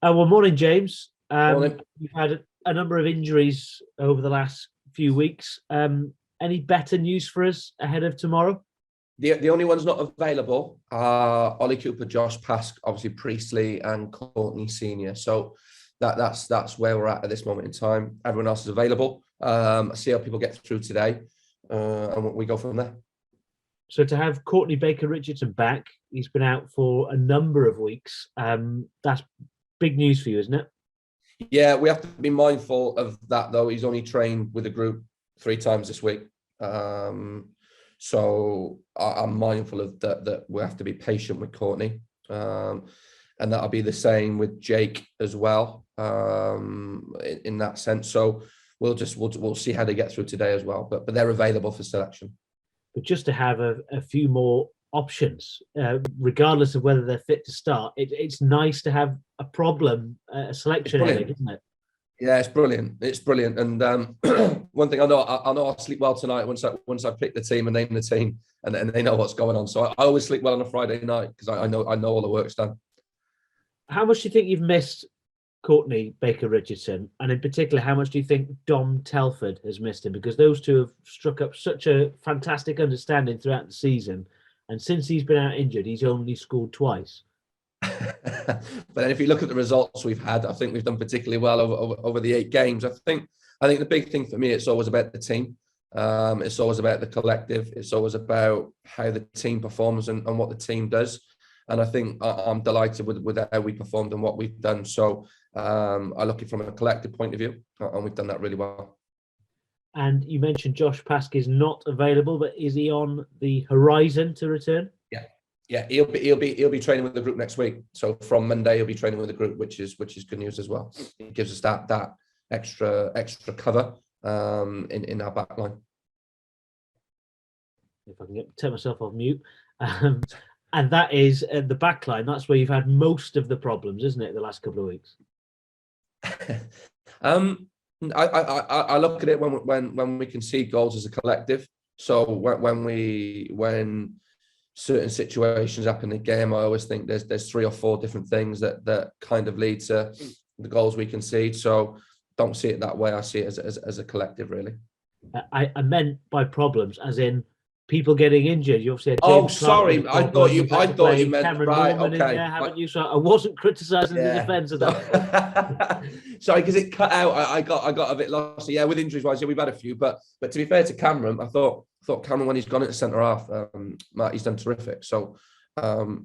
Well, morning, James. Morning. You've had a number of injuries over the last few weeks. Any better news for us ahead of tomorrow? The only ones not available are Ollie Cooper, Josh Pask, obviously Priestley, and Courtney Senior. So that's where we're at this moment in time. Everyone else is available. See how people get through today, and we go from there. So to have Courtney Baker-Richardson back, he's been out for a number of weeks. That's big news for you, isn't it? Yeah, we have to be mindful of that, though. He's only trained with the group 3 times this week. So I'm mindful of that we have to be patient with Courtney. And that'll be the same with Jake as well, in that sense. So we'll see how they get through today as well. But they're available for selection. But just to have a few more options, regardless of whether they're fit to start, it's nice to have a selection headache, isn't it? Yeah, it's brilliant. It's brilliant. And one thing I know I'll sleep well tonight once I pick the team and name the team, and they know what's going on. So I always sleep well on a Friday night because I know all the work's done. How much do you think you've missed Courtney Baker-Richardson, and in particular, how much do you think Dom Telford has missed him? Because those two have struck up such a fantastic understanding throughout the season, and since he's been out injured, he's only scored twice. But then if you look at the results we've had, I think we've done particularly well over the 8 games. I think the big thing for me, it's always about the team. It's always about the collective. It's always about how the team performs and what the team does. And I think I'm delighted with how we performed and what we've done. So I look at it from a collective point of view, and we've done that really well. And you mentioned Josh Pask is not available, but is he on the horizon to return? Yeah, he'll be training with the group next week. So from Monday, he'll be training with the group, which is good news as well. It gives us that extra cover in our back line. If I can take myself off mute. And that is the back line. That's where you've had most of the problems, isn't it, the last couple of weeks? I look at it when we concede goals as a collective. So when certain situations happen in the game, I always think there's 3 or 4 different things that kind of lead to the goals we concede. So don't see it that way. I see it as a collective, really. I meant by problems, as in people getting injured. You obviously had James sorry. I thought you meant Cameron right. Norman Okay. in there, haven't you? So I wasn't criticising the defence of that. Sorry, because it cut out. I got a bit lost. Yeah, with injuries wise, yeah, we've had a few. But to be fair to Cameron, I thought Cameron, when he's gone into centre half, Matt, he's done terrific. So the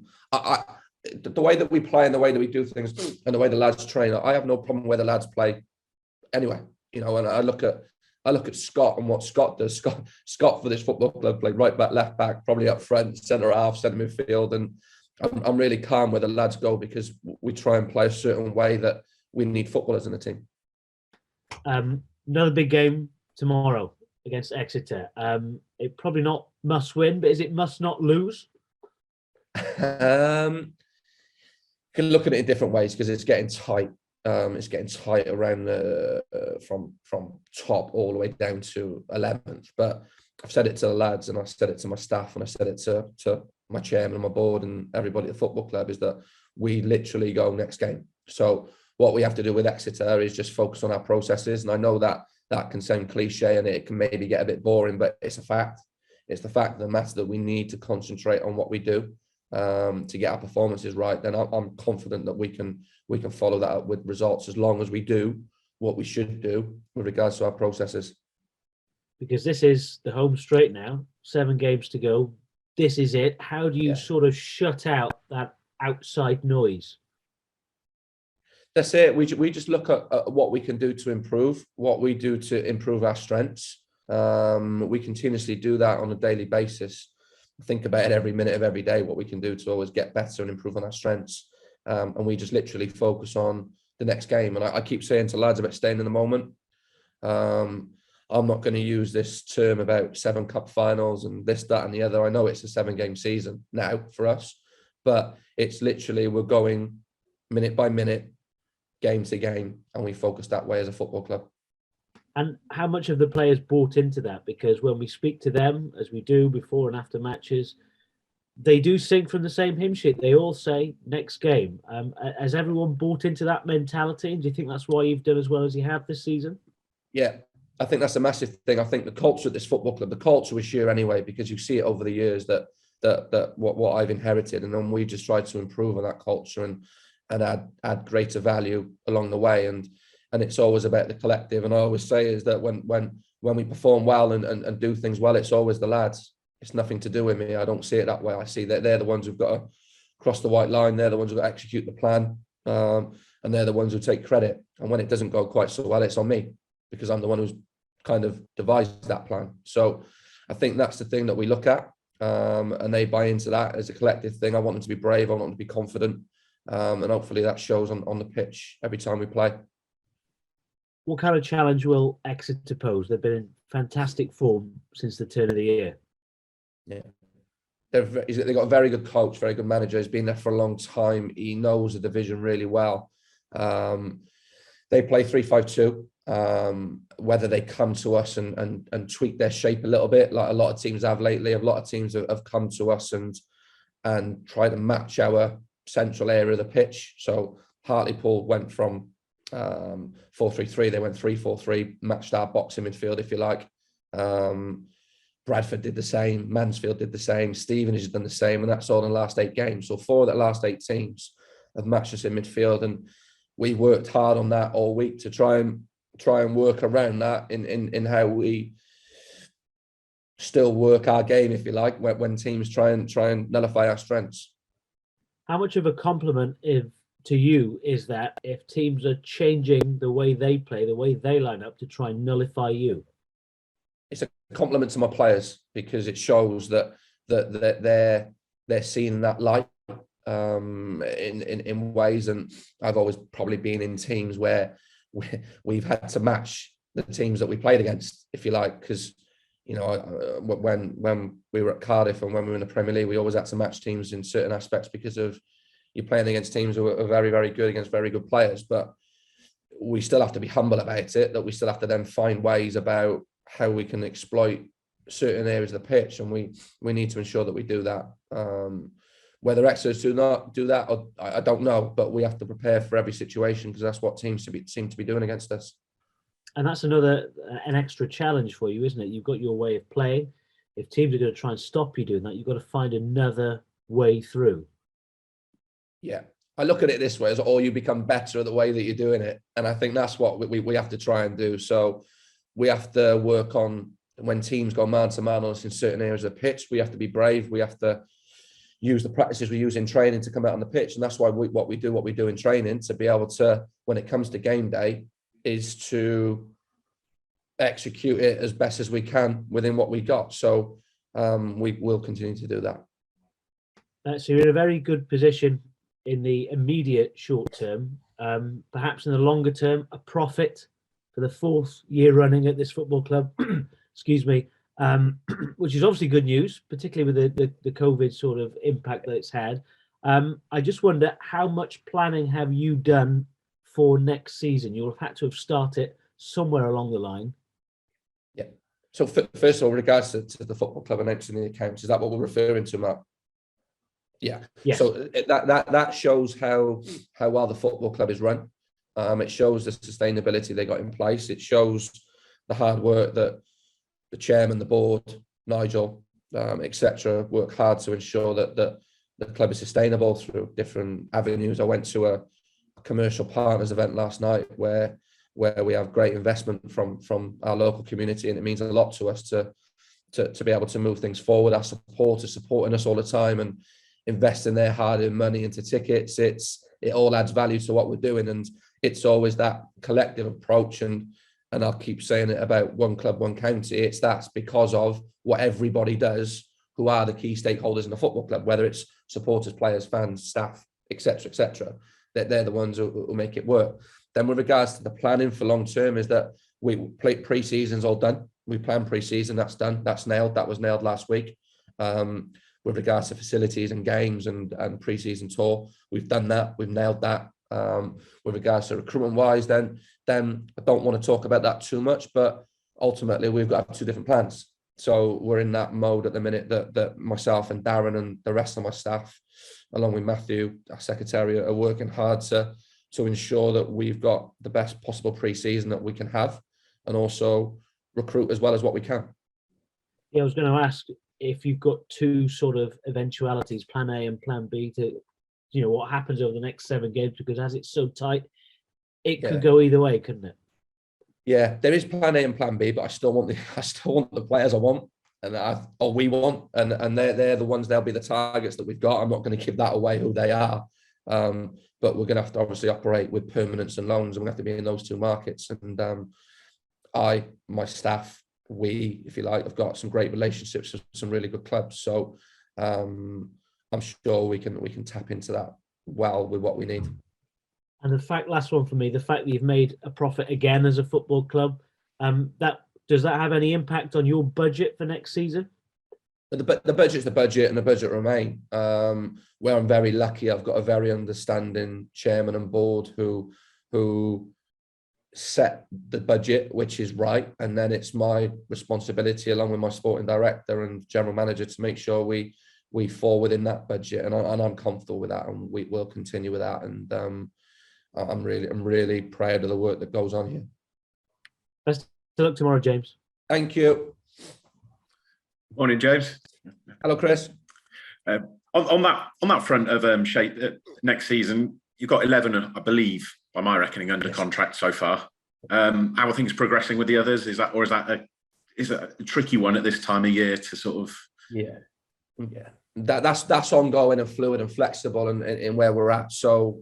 way that we play and the way that we do things and the way the lads train, I have no problem where the lads play anyway. And I look at Scott and what Scott does. Scott for this football club played right back, left back, probably up front, centre half, centre midfield, and I'm really calm where the lads go because we try and play a certain way that we need footballers in the team. Another big game tomorrow against Exeter. It probably not must win, but is it must not lose? Can look at it in different ways because it's getting tight. It's getting tight around from top all the way down to 11th. But I've said it to the lads, and I said it to my staff, and I said it to my chairman and my board and everybody at the football club, is that we literally go next game. So what we have to do with Exeter is just focus on our processes. And I know that can sound cliche and it can maybe get a bit boring, but it's a fact. It's the fact of the matter that we need to concentrate on what we do to get our performances right. Then I'm confident that we can follow that up with results as long as we do what we should do with regards to our processes. Because this is the home straight now, 7 games to go. This is it. How do you sort of shut out that outside noise? That's it. We just look at what we can do to improve, what we do to improve our strengths. We continuously do that on a daily basis. Think about it every minute of every day, what we can do to always get better and improve on our strengths. And we just literally focus on the next game. And I keep saying to lads about staying in the moment. I'm not going to use this term about 7 cup finals and this, that, and the other. I know it's a 7-game season now for us, but it's literally we're going minute by minute, game to game, and we focus that way as a football club. And how much have the players bought into that? Because when we speak to them, as we do before and after matches, They do sing from the same hymn sheet. They all say next game. Has everyone bought into that mentality? And do you think that's why you've done as well as you have this season? Yeah, I think that's a massive thing. I think the culture at this football club, the culture is here anyway, because you see it over the years that what I've inherited, and then we just tried to improve on that culture and add greater value along the way. And it's always about the collective. And I always say is that when we perform well and do things well, it's always the lads. It's nothing to do with me. I don't see it that way. I see that they're the ones who've got to cross the white line. They're the ones who've got to execute the plan. And they're the ones who take credit. And when it doesn't go quite so well, it's on me, because I'm the one who's kind of devised that plan. So I think that's the thing that we look at. And they buy into that as a collective thing. I want them to be brave. I want them to be confident. And hopefully that shows on the pitch every time we play. What kind of challenge will Exeter pose? They've been in fantastic form since the turn of the year. Yeah. They've got a very good coach, very good manager. He's been there for a long time. He knows the division really well. They play 3-5-2. Whether they come to us and tweak their shape a little bit, like a lot of teams have lately. A lot of teams have come to us and try to match our central area of the pitch. So Hartlepool went from 4-3-3, they went 3-4-3, matched our boxing midfield, if you like. Bradford did the same, Mansfield did the same, Stevenage has done the same, and that's all in the last 8 games. So 4 of the last 8 teams have matched us in midfield, and we worked hard on that all week to try and work around that in how we still work our game, if you like, when teams try and nullify our strengths. How much of a compliment to you is that if teams are changing the way they play, the way they line up to try and nullify you? It's a compliment to my players, because it shows that they're seeing that light in ways. And I've always probably been in teams where we've had to match the teams that we played against, if you like, because when we were at Cardiff and when we were in the Premier League, we always had to match teams in certain aspects because of you're playing against teams who are very, very good against very good players. But we still have to be humble about it, that we still have to then find ways about how we can exploit certain areas of the pitch, and we need to ensure that we do that. Whether Exeter do not do that, or I don't know, but we have to prepare for every situation, because that's what teams seem to be doing against us. And that's an extra challenge for you, isn't it? You've got your way of playing. If teams are going to try and stop you doing that, you've got to find another way through. Yeah, I look at it this way: as you become better at the way that you're doing it, and I think that's what we have to try and do. So we have to work on, when teams go man to man on us in certain areas of the pitch, we have to be brave. We have to use the practices we use in training to come out on the pitch, and that's why what we do in training, to be able to, when it comes to game day, is to execute it as best as we can within what we got. So we will continue to do that. So you're in a very good position in the immediate short term. Perhaps in the longer term, a profit for the 4th year running at this football club. Excuse me. Which is obviously good news, particularly with the COVID sort of impact that it's had. I just wonder, how much planning have you done for next season? You'll have had to have started somewhere along the line. Yeah. So first of all, regards to the football club announcing the accounts, is that what we're referring to, Matt? Yeah. Yes. So that shows how well the football club is run. It shows the sustainability they got in place. It shows the hard work that the chairman, the board, Nigel, etc., work hard to ensure that the club is sustainable through different avenues. I went to a commercial partners event last night where we have great investment from our local community, and it means a lot to us to be able to move things forward. Our supporters supporting us all the time and investing their hard-earned money into tickets. It all adds value to what we're doing, and it's always that collective approach. And I'll keep saying it about one club, one county. That's because of what everybody does, who are the key stakeholders in the football club, whether it's supporters, players, fans, staff, etc., etc. That they're the ones who make it work. Then with regards to the planning for long term, is that we play pre-season's all done. We plan pre-season, that's done, that's nailed. That was nailed last week. With regards to facilities and games and pre-season tour, we've done that, we've nailed that. With regards to recruitment wise, then I don't want to talk about that too much, but ultimately we've got 2 different plans. So we're in that mode at the minute that myself and Darren and the rest of my staff, along with Matthew, our secretary, are working hard to ensure that we've got the best possible pre-season that we can have, and also recruit as well as what we can. Yeah, I was going to ask if you've got two sort of eventualities, plan A and plan B, to, what happens over the next 7 games, because as it's so tight, it could go either way, couldn't it? Yeah, there is plan A and plan B, but I still want the players I want, or we want, and they're the ones. They'll be the targets that we've got. I'm not going to give that away who they are, but we're going to have to obviously operate with permanence and loans, and we have to be in those 2 markets. And my staff, we, if you like, have got some great relationships with some really good clubs. So I'm sure we can tap into that well with what we need. And last one for me, the fact that you've made a profit again as a football club, does that have any impact on your budget for next season? The budget's the budget, and the budget remain. Where I'm very lucky, I've got a very understanding chairman and board who set the budget, which is right, and then it's my responsibility, along with my sporting director and general manager, to make sure we fall within that budget, and I'm comfortable with that, and we will continue with that. And I'm really proud of the work that goes on here. Best of luck tomorrow, James. Thank you. Morning, James. Hello, Chris. On that front of shape next season, you've got 11, I believe, by my reckoning, under contract so far. How are things progressing with the others? Is that a tricky one at this time of year to sort of? Yeah. That's ongoing and fluid and flexible in where we're at. So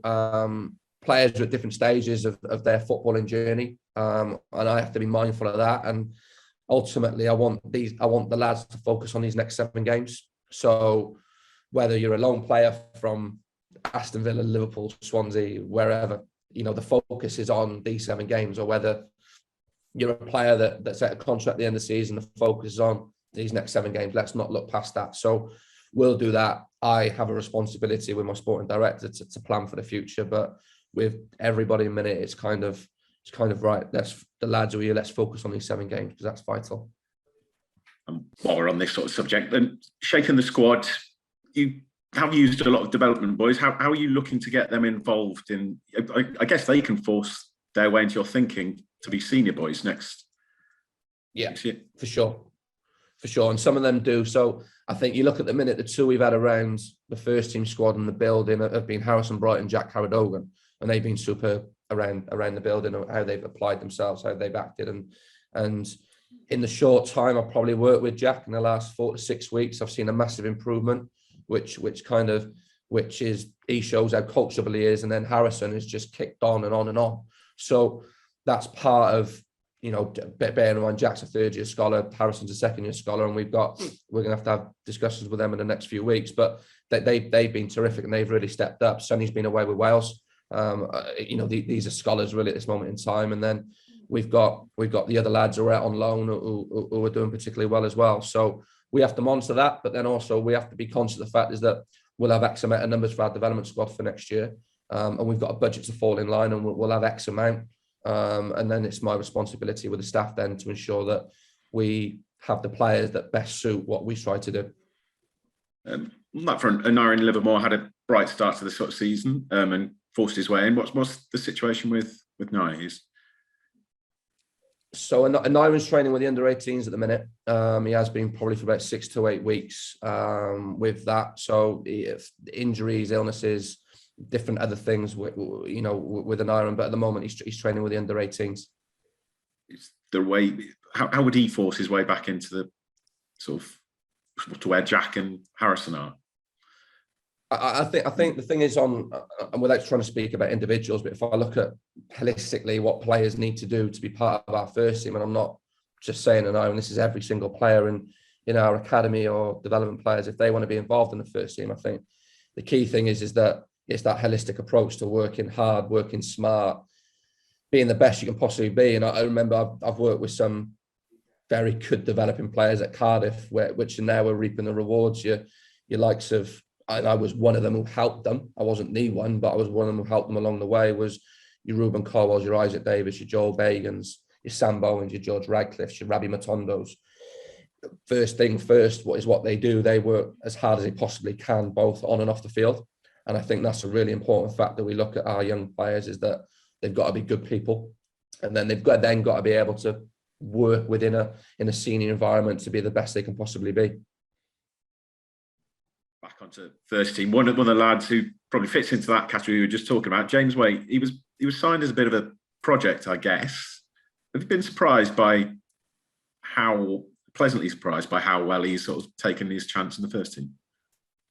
players are at different stages of their footballing journey, and I have to be mindful of that. And ultimately, I want the lads to focus on these next 7 games. So whether you're a lone player from Aston Villa, Liverpool, Swansea, wherever, the focus is on these 7 games, or whether you're a player that's at a contract at the end of the season, the focus is on these next 7 games. Let's not look past that. So we'll do that. I have a responsibility with my sporting director to plan for the future, but with everybody in a minute, it's kind of right. The lads are here. Let's focus on these 7 games, because that's vital. While we're on this sort of subject, then shaping the squad, you have used a lot of development boys. How are you looking to get them involved in? I guess they can force their way into your thinking to be senior boys next. Yeah, for sure. And some of them do. So I think you look at the minute, the 2 we've had around the first team squad and the building have been Harrison Bright and Jack Harradogan, and they've been superb around the building, how they've applied themselves, how they've acted. And in the short time I've probably worked with Jack in the last 4 to 6 weeks, I've seen a massive improvement, which is he shows how coachable he is, and then Harrison has just kicked on and on and on. So that's part of, bearing in mind Jack's a 3rd-year scholar, Harrison's a 2nd-year scholar, and we're going to have discussions with them in the next few weeks. But they've been terrific, and they've really stepped up. Sonny's been away with Wales. These are scholars really at this moment in time, and then we've got the other lads who are out on loan who are doing particularly well as well. So we have to monitor that, but then also we have to be conscious of the fact is that we'll have X amount of numbers for our development squad for next year, and we've got a budget to fall in line, and we'll have X amount, and then it's my responsibility with the staff then to ensure that we have the players that best suit what we try to do. On that front, Anarian Livermore had a bright start to the sort of season and forced his way in. What's the situation with Nari? So Anarian's training with the under-18s at the minute. He has been probably for about 6 to 8 weeks with that. So injuries, illnesses, different other things with Anarian, but at the moment he's training with the under-18s. It's the way. How would he force his way back into the sort of to where Jack and Harrison are? I think the thing is and without trying to speak about individuals, but if I look at holistically what players need to do to be part of our first team, and I'm not just saying and this is every single player in our academy or development players, if they want to be involved in the first team, I think the key thing is that it's that holistic approach to working hard, working smart, being the best you can possibly be. And I remember I've worked with some very good developing players at Cardiff, which now we're reaping the rewards. Your likes of, and I was one of them who helped them. I wasn't the one, but I was one of them who helped them along the way. Was your Ruben Colwells, your Isaac Davis, your Joel Bagans, your Sam Bowens, your George Radcliffe's, your Rabbi Matondos. first thing first, what is what they do. They work as hard as they possibly can, both on and off the field. And I think that's a really important fact that we look at our young players, is that they've got to be good people. And then they've got to be able to work within a senior environment to be the best they can possibly be. Back onto first team, one of the lads who probably fits into that category we were just talking about, James Waite. He was signed as a bit of a project, I guess. Have you been pleasantly surprised by how well he's sort of taken his chance in the first team?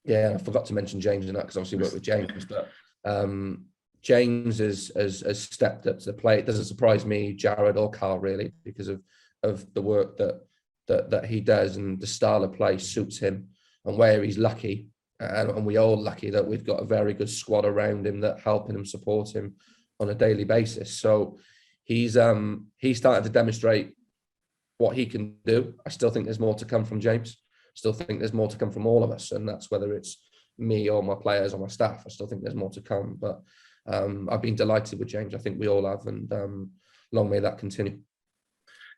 Yeah, I forgot to mention James in that, because obviously worked with James, but James has stepped up to the plate. It doesn't surprise me, Jared or Carl, really, because of the work that he does, and the style of play suits him, and where he's lucky, and we're all lucky that we've got a very good squad around him that helping him, support him on a daily basis. So he's started to demonstrate what he can do. I still think there's more to come from James. Still think there's more to come from all of us, and that's whether it's me or my players or my staff. I still think there's more to come, but I've been delighted with James. I think we all have, and long may that continue.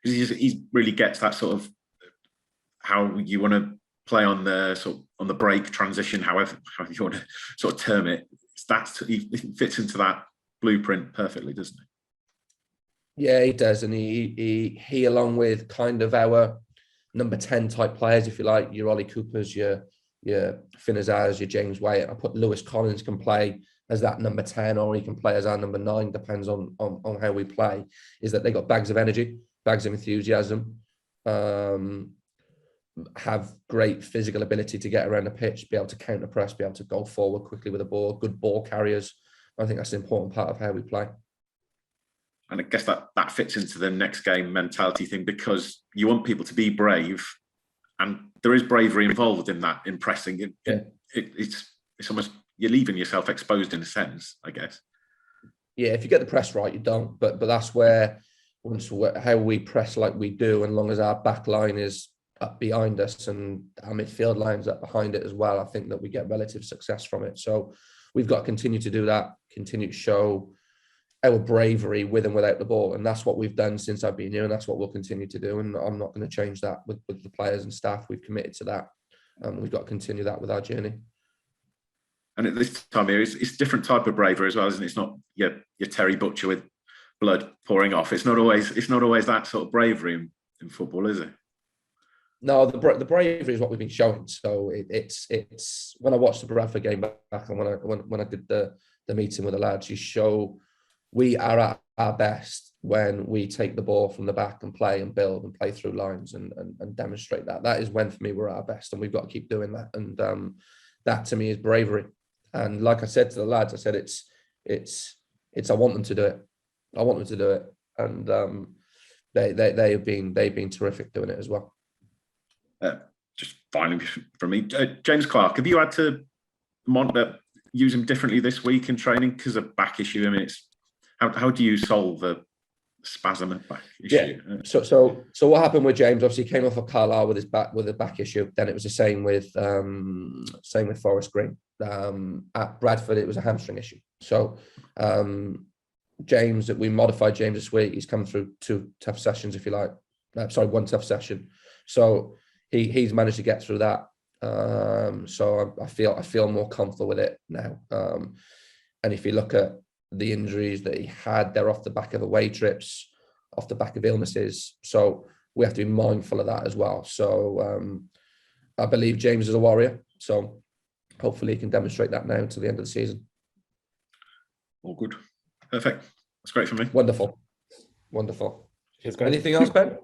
He really gets that sort of how you want to play on the break transition, however you want to sort of term it. He fits into that blueprint perfectly, doesn't he? Yeah, he does, and he along with kind of our number 10 type players, if you like, your Ollie Coopers, your Finn Azars, your James Waite. I put Lewis Collins can play as that number 10, or he can play as our number 9, depends on how we play. Is that they got bags of energy, bags of enthusiasm, have great physical ability to get around the pitch, be able to counter press, be able to go forward quickly with the ball, good ball carriers. I think that's an important part of how we play. And I guess that fits into the next game mentality thing, because you want people to be brave, and there is bravery involved in that, in pressing. It's almost, you're leaving yourself exposed in a sense, I guess. Yeah, if you get the press right, you don't. But that's where, how we press like we do, and long as our back line is up behind us and our midfield line's up behind it as well, I think that we get relative success from it. So we've got to continue to do that, continue to show our bravery with and without the ball, and that's what we've done since I've been here, and that's what we'll continue to do, and I'm not going to change that with the players and staff. We've committed to that, and we've got to continue that with our journey. And at this time here, it's a different type of bravery as well, isn't it? It's not your Terry Butcher with blood pouring off. It's not always that sort of bravery in football, is it? No, the bravery is what we've been showing. So it's when I watched the Bradford game back, and when I did the meeting with the lads, you show we are at our best when we take the ball from the back and play and build and play through lines and demonstrate that. That is when, for me, we're at our best, and we've got to keep doing that. And that to me is bravery. And like I said to the lads, I said it's I want them to do it. I want them to do it, and they've been terrific doing it as well. Just finally from me, James Clark, have you had to use him differently this week in training because of back issue? I mean, how do you solve a spasm at back issue? Yeah. So what happened with James? Obviously, he came off of Carlisle with a back issue. Then it was the same with Forest Green. At Bradford, it was a hamstring issue. So James, we modified James this week. He's come through 2 tough sessions, if you like. 1 tough session. So he's managed to get through that. So I feel more comfortable with it now. And if you look at the injuries that he had, they're off the back of away trips, off the back of illnesses. So we have to be mindful of that as well. So I believe James is a warrior. So hopefully he can demonstrate that now until the end of the season. All good. Perfect. That's great for me. Wonderful. Anything else, Ben?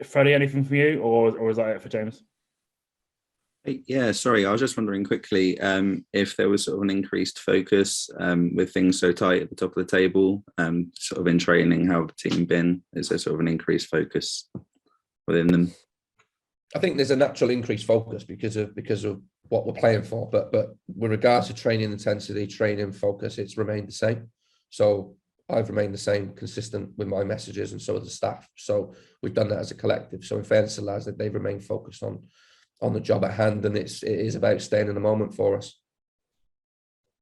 Freddie, anything from you, or is that it for James? Yeah, sorry, I was just wondering quickly if there was sort of an increased focus with things so tight at the top of the table, sort of in training, how have the team been? Is there sort of an increased focus within them? I think there's a natural increased focus because of what we're playing for, but with regards to training intensity, training focus, it's remained the same. So I've remained the same, consistent with my messages, and so has the staff. So we've done that as a collective. So in fairness to the lads, that they've remained focused on the job at hand, and it is about staying in the moment for us.